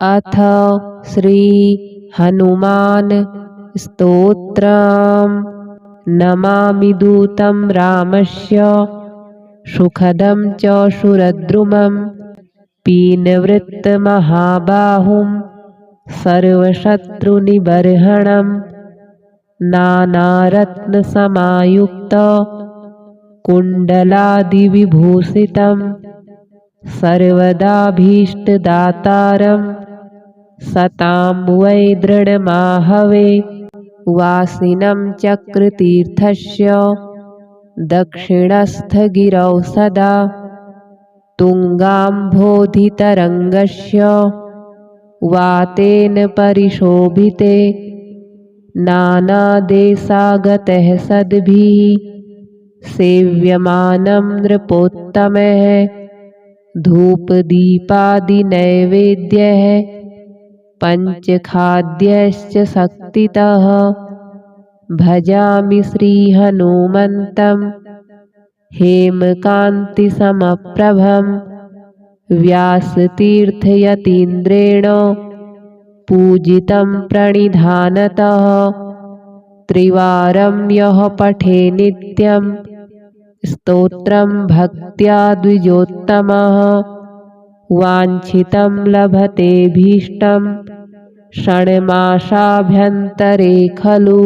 अथ श्री हनुमान स्तोत्रम्। नमामि दूतं रामस्य सुखदं च शूरद्रुमं पीनवृत्तमहाबाहुं सर्वशत्रुनिबर्हणं नानारत्नसमायुक्त कुण्डलादिविभूषितं सर्वदाभीष्टदातारं सतां वै दृढमाहवे वासिनं चक्रतीर्थस्य दक्षिणस्थगिरौ सदा तुङ्गाम्भोधितरङ्गस्य वातेन परिशोभिते नानादेशागतः सद्भिः सेव्यमानं नृपोत्तमः धूपदीपादिनैवेद्यः पञ्चखाद्यश्च शक्तितः भजामि श्रीहनुमन्तं हेमकान्तिसमप्रभं व्यासतीर्थयतीन्द्रेण पूजितं प्रणिधानतः त्रिवारं यः पठे नित्यं स्तोत्रं भक्त्या द्विजोत्तमः वाञ्छितं लभतेऽभीष्टं षण्मासाभ्यन्तरे खलु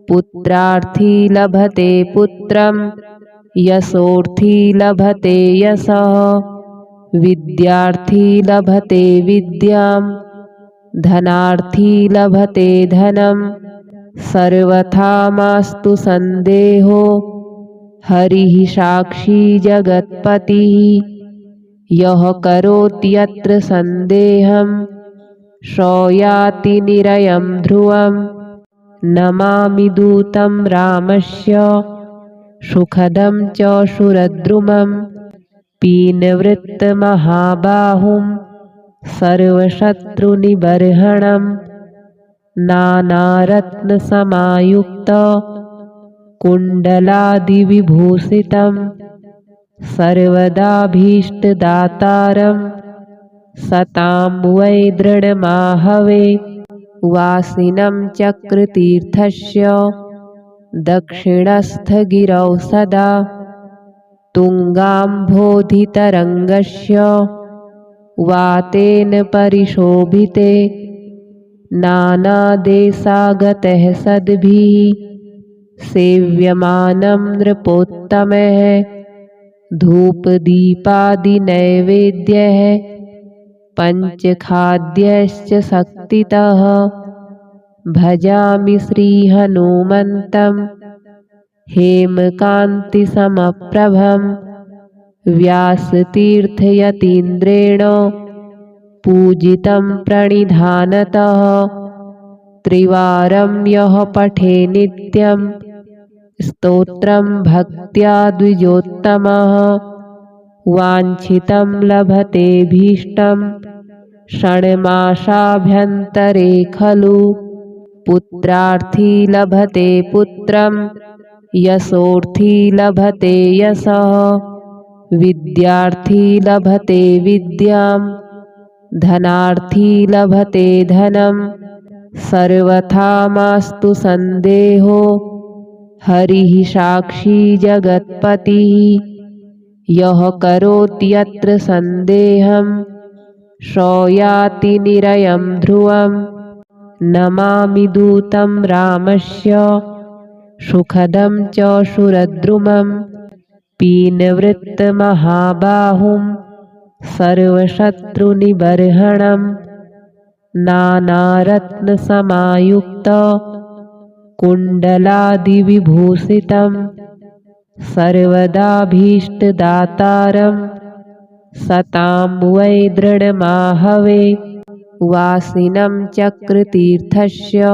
पुत्रार्थी लभते पुत्रं यशोर्थी लभते यशः विद्यार्थी लभते विद्यां धनार्थी लभते धनं सर्वथा मास्तु सन्देहो हरिः साक्षी जगत्पतिः यः करोति यत्र सन्देहं सो याति निरयं ध्रुवम् नमामि दूतं रामस्य सुखदं च शूरद्रुमं पीनवृत्तमहाबाहुं सर्वशत्रुनिबर्हणं नानारत्नसमायुक्त कुण्डलादिविभूषितं सर्वदाभीष्टदातारं सतां वै दृढमाहवे वासिनं चक्रतीर्थस्य दक्षिणस्थगिरौ सदा तुङ्गाम्भोधितरङ्गस्य वातेन परिशोभिते नानादेशागतः सद्भिः सेव्यमानं नृपोत्तमः धूपदीपादिनैवेद्यः पञ्चखाद्यश्च शक्तितः भजामि श्रीहनुमन्तं हेमकान्तिसमप्रभं व्यासतीर्थयतीन्द्रेण पूजितं प्रणिधानतः त्रिवारं यः पठे नित्यं स्तोत्रं भक्त्या द्विजोत्तमः वाञ्छितं लभतेऽभीष्टं षण्मासाभ्यन्तरे खलु पुत्रार्थी लभते पुत्रं यशोर्थी लभते यशः विद्यार्थी लभते विद्यां धनार्थी लभते धनं सर्वथा मास्तु सन्देहो हरिः साक्षी जगत्पतिः यः करोति यत्र सन्देहं सो याति निरयं ध्रुवम् नमामि दूतं रामस्य सुखदं च शूरद्रुमं पीनवृत्तमहाबाहुं सर्वशत्रुनिबर्हणं नानारत्नसमायुक्त कुण्डलादिविभूषितं सर्वदाभीष्टदातारं सतां वै दृढमाहवे वासिनं चक्रतीर्थस्य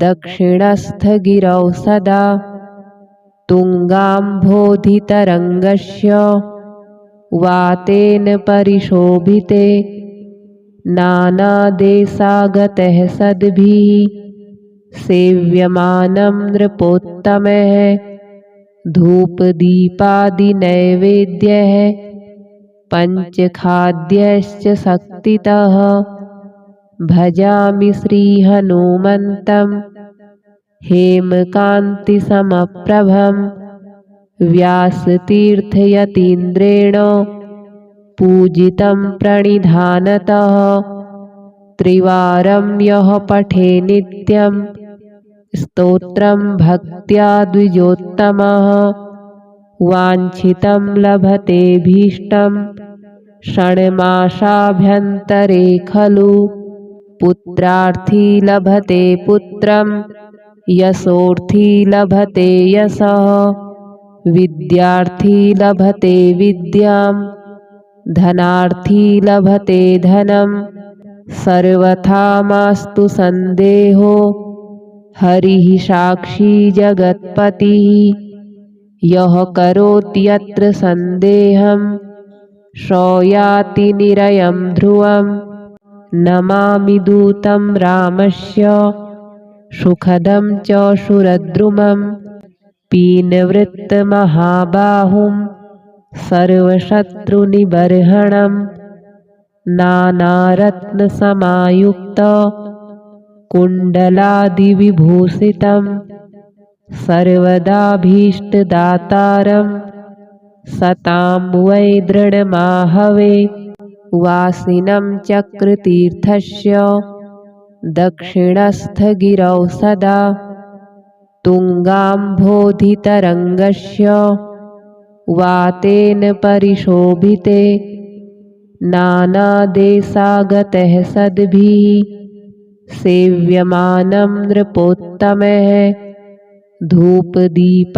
दक्षिणस्थगिरौ सदा तुङ्गाम्भोधितरङ्गस्य वातेन परिशोभिते नानादेशागतः सद्भिः सेव्यमानं नृपोत्तमः धूपदीपादिनैवेद्यः पञ्चखाद्यश्च शक्तितः भजामि श्रीहनुमन्तं हेमकान्तिसमप्रभं व्यासतीर्थयतीन्द्रेण पूजितं प्रणिधानतः त्रिवारं यः पठे नित्यं स्तोत्रं भक्त्या द्विजोत्तमः वाञ्छितं लभतेऽभीष्टं षण्मासाभ्यन्तरे खलु पुत्रार्थी लभते पुत्रं यशोर्थी लभते यशः विद्यार्थी लभते विद्यां धनार्थी लभते धनं सर्वथा मास्तु सन्देहो हरिः साक्षी जगत्पतिः यः करोत्यत्र सन्देहं स याति निरयं ध्रुवम् नमामि दूतं रामस्य सुखदं च सुरद्रुमं पीनवृत्तमहाबाहुं सर्वशत्रुनिबर्हणं नानारत्नसमायुक्त कुण्डलादिविभूषितं सर्वदाभीष्टदातारं सतां वै दृढमाहवे वासिनं चक्रतीर्थस्य दक्षिणस्थगिरौ सदा तुङ्गाम्भोधितरङ्गस्य वातेन परिशोभिते नानादेशागतः सद्भिः सेव्यमानं नृपोत्तमः धूपदीपादिनैवेद्यः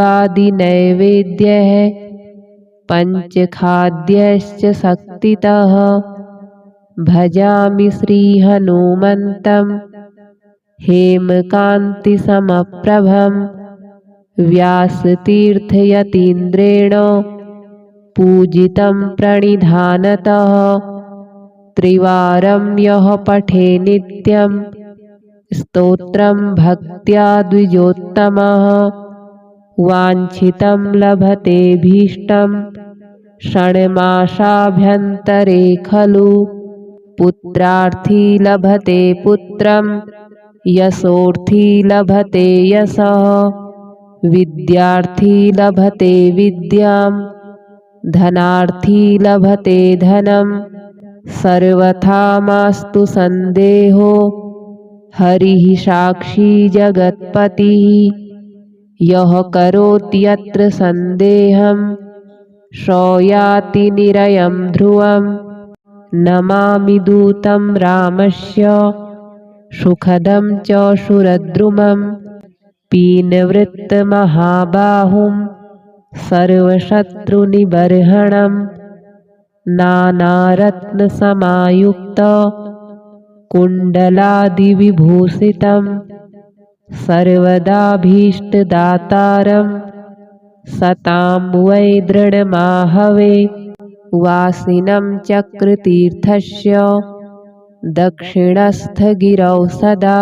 पञ्चखाद्यश्च शक्तितः भजामि श्रीहनुमन्तं हेमकान्तिसमप्रभं व्यासतीर्थयतीन्द्रेण पूजितं प्रणिधानतः त्रिवारं यः पठे नित्यं स्तोत्रं भक्त्या द्विजोत्तमः वाञ्छितं लभतेऽभीष्टं षण्मासाभ्यन्तरे खलु पुत्रार्थी लभते पुत्रं यशोर्थी लभते यशः विद्यार्थी लभते विद्यां धनार्थी लभते धनं सर्वथा मास्तु सन्देहो हरिः साक्षी जगत्पतिः यः करोत्यत्र सन्देहं स याति निरयं ध्रुवम् नमामि दूतं रामस्य सुखदं च सुरद्रुमं पीनवृत्तमहाबाहुं सर्वशत्रुनिबर्हणं नानारत्नसमायुक्त कुण्डलादिविभूषितं सर्वदाभीष्टदातारं सतां वै दृढमाहवे वासिनं चक्रतीर्थस्य दक्षिणस्थगिरौ सदा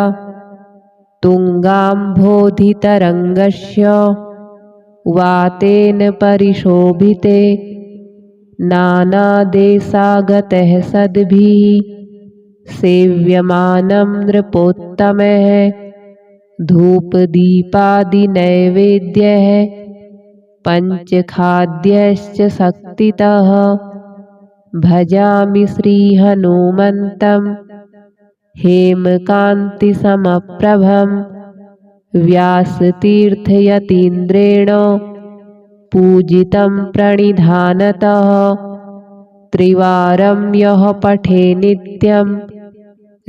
तुङ्गाम्भोधितरङ्गस्य वातेन परिशोभिते नानादेशागतः सद्भिः सेव्यमानं नृपोत्तमः धूपदीपादिनैवेद्यः पञ्चखाद्यश्च शक्तितः भजामि श्रीहनुमन्तं हेमकान्तिसमप्रभं व्यासतीर्थयतीन्द्रेण पूजितं प्रणिधानतः त्रिवारं यः पठे नित्यं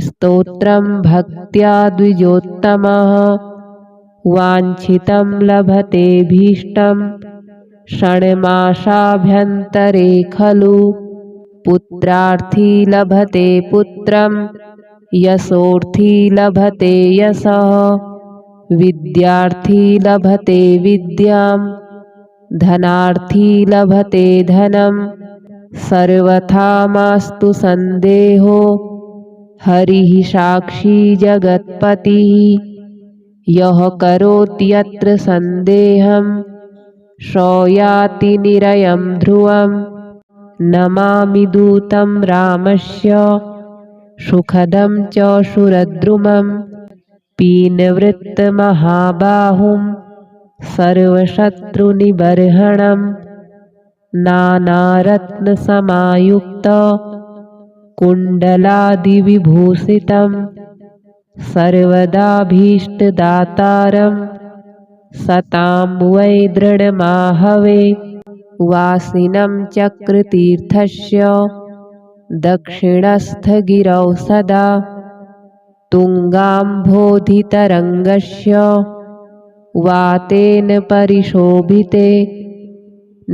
स्तोत्रं भक्त्या द्विजोत्तमः वाञ्छितं लभतेऽभीष्टं षण्मासाभ्यन्तरे खलु पुत्रार्थी लभते पुत्रं यशोर्थी लभते यशः विद्यार्थी लभते विद्यां धनार्थी लभते धनं सर्वथा मास्तु सन्देहो हरिः साक्षी जगत्पतिः यः करोत्यत्र सन्देहं स याति निरयं ध्रुवम् नमामि दूतं रामस्य सुखदं च शूरद्रुमं पीनवृत्तमहाबाहुं सर्वशत्रुनिबर्हणं नानारत्नसमायुक्त कुण्डलादिविभूषितं सर्वदाभीष्टदातारं सतां वै दृढमाहवे वासिनं चक्रतीर्थस्य दक्षिणस्थगिरौ सदा तुङ्गाम्भोधितरङ्गस्य वातेन परिशोभिते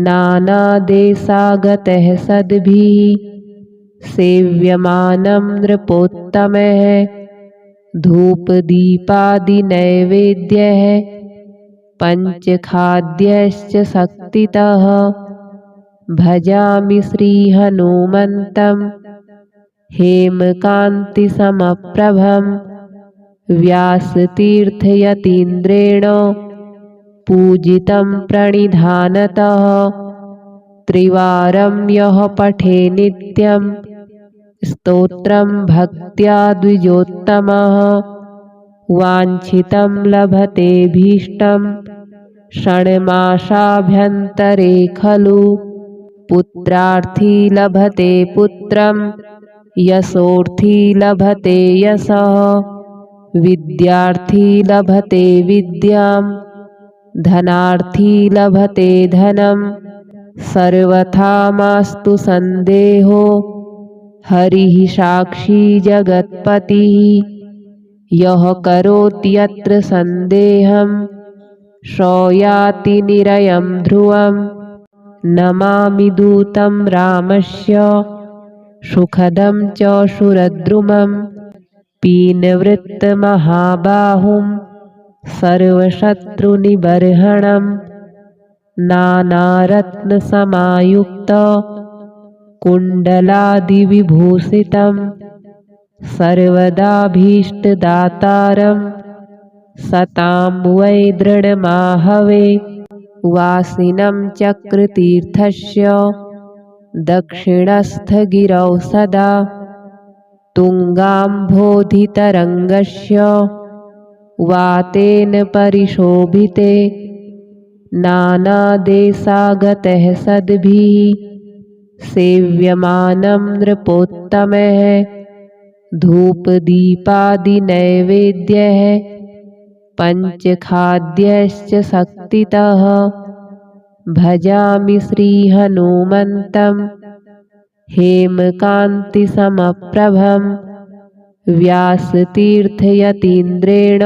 नानादेशागतः सद्भिः सेव्यमानं नृपोत्तमः धूपदीपादिनैवेद्यः पञ्चखाद्यश्च शक्तितः भजामि श्रीहनुमन्तं हेमकान्तिसमप्रभं व्यासतीर्थयतीन्द्रेण पूजितं प्रणिधानतः त्रिवारं यः पठे नित्यं स्तोत्रं भक्त्या द्विजोत्तमः वाञ्छितं लभतेऽभीष्टं षण्मासाभ्यन्तरे खलु पुत्रार्थी लभते पुत्रं यशोर्थी लभते यशः विद्यार्थी लभते विद्यां धनार्थी लभते धनं सर्वथा मास्तु सन्देहो हरिः साक्षी जगत्पतिः यः करोति यत्र सन्देहं सो निरयं ध्रुवं नमामि दूतं रामस्य सुखदं च शूरद्रुमं पीनवृत्तमहाबाहुं सर्वशत्रुनिबर्हणं नानारत्नसमायुक्त कुण्डलादिविभूषितं सर्वदाभीष्टदातारं सतां वै दृढमाहवे वासिनं चक्रतीर्थस्य दक्षिणस्थगिरौ सदा तुङ्गाम्भोधितरङ्गस्य वातेन परिशोभिते नानादेशागतः सद्भिः सेव्यमानं नृपोत्तमः धूपदीपादिनैवेद्यः पञ्चखाद्यश्च शक्तितः भजामि श्रीहनुमन्तं हेमकान्तिसमप्रभं व्यासतीर्थयतीन्द्रेण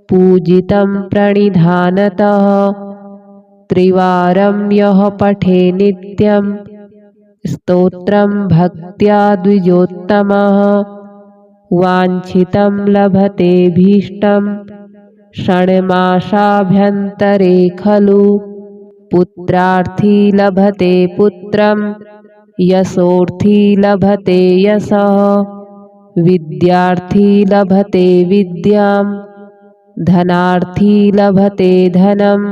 पूजितं प्रणिधानतः त्रिवारं यः पठे नित्यं स्तोत्रं भक्त्या द्विजोत्तमः वाञ्छितं लभतेऽभीष्टं षण्मासाभ्यन्तरे खलु पुत्रार्थी लभते पुत्रं यशोर्थी लभते यशः विद्यार्थी लभते विद्यां धनार्थी लभते धनं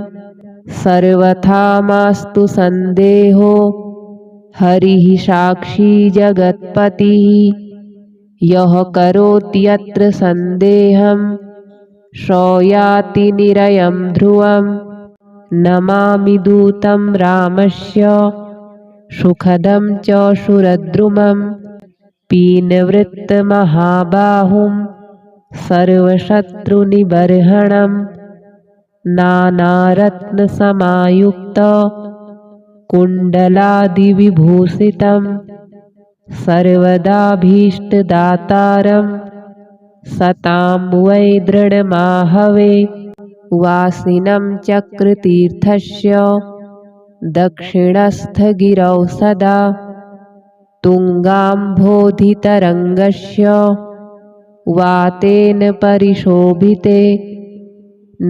सर्वथा मास्तु सन्देहो हरिः साक्षी जगत्पतिः यः करोति यत्र सन्देहं सो निरयं ध्रुवं नमामि दूतं रामस्य सुखदं च शूरद्रुमं पीनवृत्तमहाबाहुं सर्वशत्रुनिबर्हणं नानारत्नसमायुक्त कुण्डलादिविभूषितं सर्वदाभीष्टदातारं सतां वै दृढमाहवे वासिनं चक्रतीर्थस्य दक्षिणस्थगिरौ सदा तुङ्गाम्भोधितरङ्गस्य वातेन परिशोभिते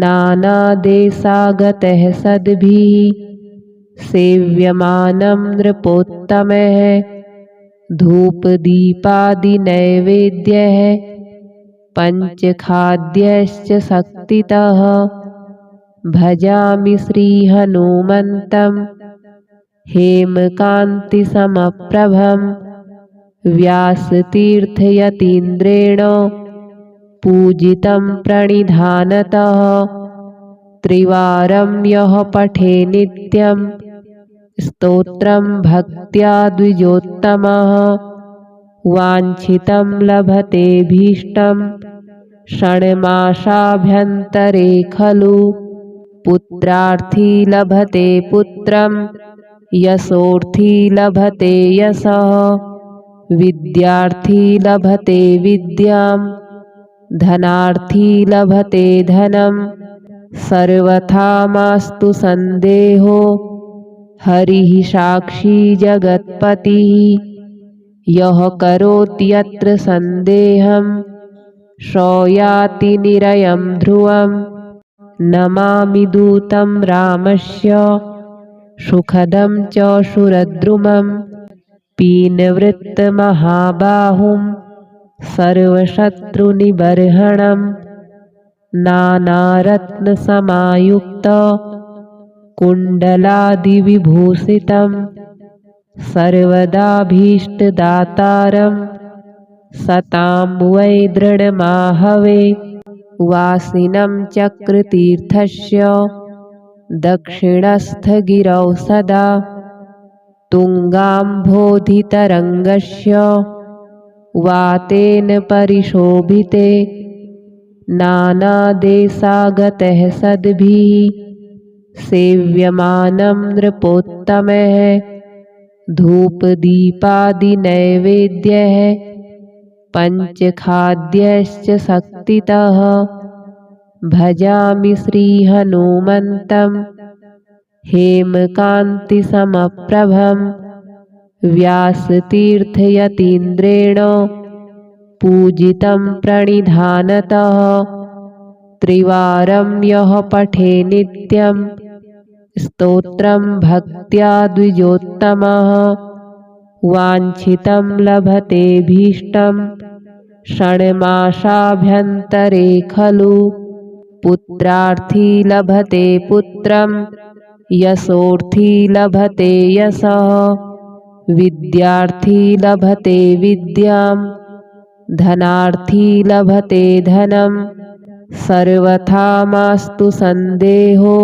नानादेशागतः सद्भिः सेव्यमानं नृपोत्तमः धूपदीपादिनैवेद्यः पञ्चखाद्यश्च शक्तितः भजामि श्रीहनुमन्तं हेमकान्तिसमप्रभं व्यासतीर्थयतीन्द्रेण पूजितं प्रणिधानतः त्रिवारं यः पठे नित्यं स्तोत्रं भक्त्या द्विजोत्तमः वाञ्छितं लभतेऽभीष्टं षण्मासाभ्यन्तरे खलु पुत्रार्थी लभते पुत्रं यशोर्थी लभते यशः विद्यार्थी लभते विद्यां धनार्थी लभते धनं सर्वथा मास्तु सन्देहो हरिः साक्षी जगत्पतिः यः करोति यत्र सन्देहं सो याति निरयं ध्रुवं नमामि दूतं रामस्य सुखदं च शूरद्रुमं पीनवृत्तमहाबाहुं सर्वशत्रुनिबर्हणं नानारत्नसमायुक्त कुण्डलादिविभूषितं सर्वदाभीष्टदातारं सतां वै दृढमाहवे वासिनं चक्रतीर्थस्य दक्षिणस्थगिरौ सदा तुङ्गाम्भोधितरङ्गस्य वातेन परिशोभिते नानादेशागतः सद्भिः सेव्यमानं नृपोत्तमः धूपदीपादिनैवेद्यः पञ्चखाद्यश्च शक्तितः भजामि श्रीहनुमन्तं हेमकान्तिसमप्रभं व्यासतीर्थयतीन्द्रेण पूजितं प्रणिधानतः त्रिवारं यः पठे नित्यं स्तोत्रं भक्त्या द्विजोत्तमः वाञ्छितं लभतेऽभीष्टं षण्मासाभ्यन्तरे खलु पुत्रार्थी लभते पुत्रं यशोर्थी लभते यशः विद्यार्थी लभते विद्यां धनार्थी लभते धनं सर्वथा मास्तु सन्देहो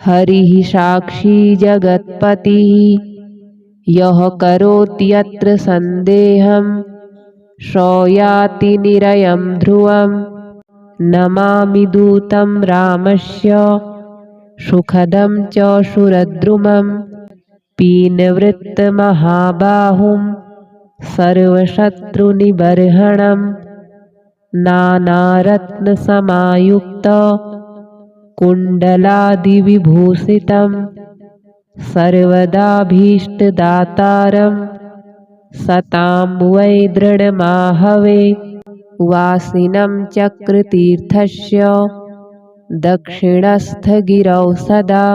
हरिः साक्षी जगत्पतिः यः करोति यत्र सन्देहं सो याति निरयं ध्रुवं नमामि दूतं रामस्य सुखदं च शूरद्रुमं पीनवृत्तमहाबाहुं सर्वशत्रुनिबर्हणं नानारत्नसमायुक्त कुण्डलादिविभूषितं सर्वदाभीष्टदातारं सतां वै दृढमाहवे वासिनं चक्रतीर्थस्य दक्षिणस्थगिरौ सदा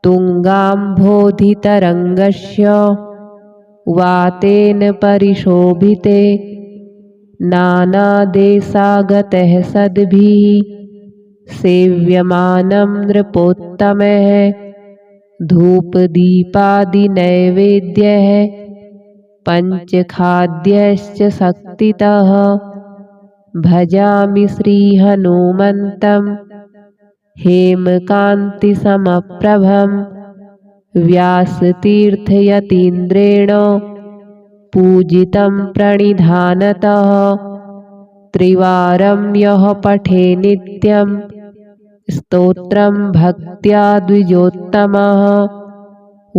तुङ्गाम्भोधितरङ्गस्य वातेन परिशोभिते नानादेशागतः सद्भिः सेव्यमानं नृपोत्तमः धूपदीपादिनैवेद्यः पञ्चखाद्यश्च शक्तितः भजामि श्रीहनुमन्तं हेमकान्तिसमप्रभं व्यासतीर्थयतीन्द्रेण पूजितं प्रणिधानतः त्रिवारं यः पठे नित्यं स्तोत्रं भक्त्या द्विजोत्तमः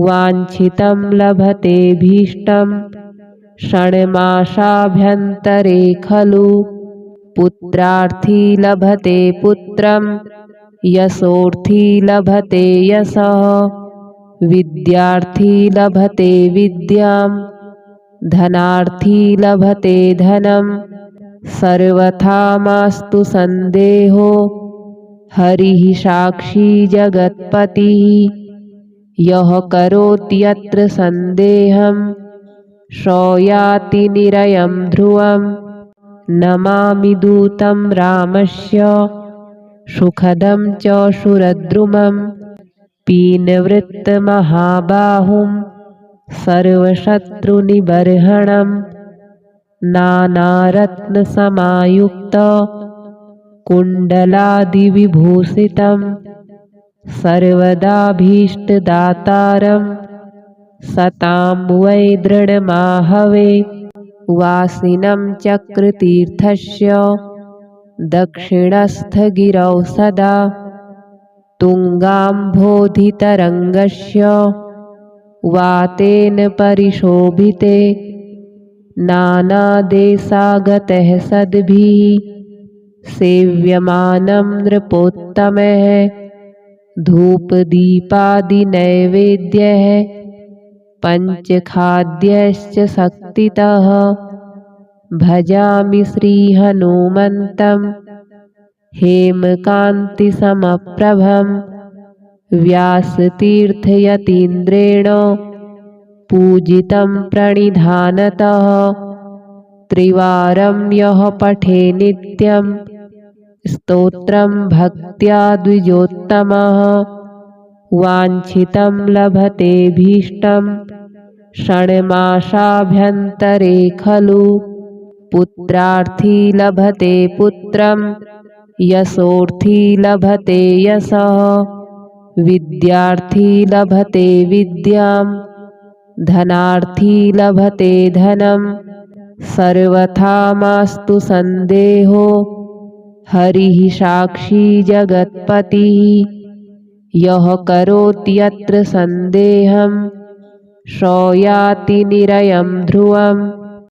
वाञ्छितं लभतेऽभीष्टं षण्मासाभ्यन्तरे खलु पुत्रार्थी लभते पुत्रं यशोर्थी लभते यशः विद्यार्थी लभते विद्यां धनार्थी लभते धनं सर्वथा मास्तु सन्देहो हरिः साक्षी जगत्पतिः यः करोति यत्र सन्देहं सो याति निरयं ध्रुवं नमामि दूतं रामस्य सुखदं च शूरद्रुमं पीनवृत्तमहाबाहुं सर्वशत्रुनिबर्हणं नानारत्नसमायुक्त कुण्डलादिविभूषितं सर्वदाभीष्टदातारं सतां वै दृढमाहवे वासिनं चक्रतीर्थस्य दक्षिणस्थगिरौ सदा तुङ्गाम्भोधितरङ्गस्य वातेन परिशोभिते नानादेशागतः सद्भिः सेव्यमानं नृपोत्तमः धूपदीपादिनैवेद्यः पञ्चखाद्यश्च शक्तितः भजामि श्रीहनुमन्तं हेमकान्तिसमप्रभं व्यासतीर्थयतीन्द्रेण पूजितं प्रणिधानतः त्रिवारं यः पठे नित्यं स्तोत्रं भक्त्या द्विजोत्तमः वाञ्छितं लभतेऽभीष्टं षण्मासाभ्यन्तरे खलु पुत्रार्थी लभते पुत्रं यशोर्थी लभते यशः विद्यार्थी लभते विद्यां धनार्थी लभते धनं सर्वथा मास्तु सन्देहो हरिः साक्षी जगत्पतिः यः करोति यत्र सन्देहं स याति निरयं ध्रुवम्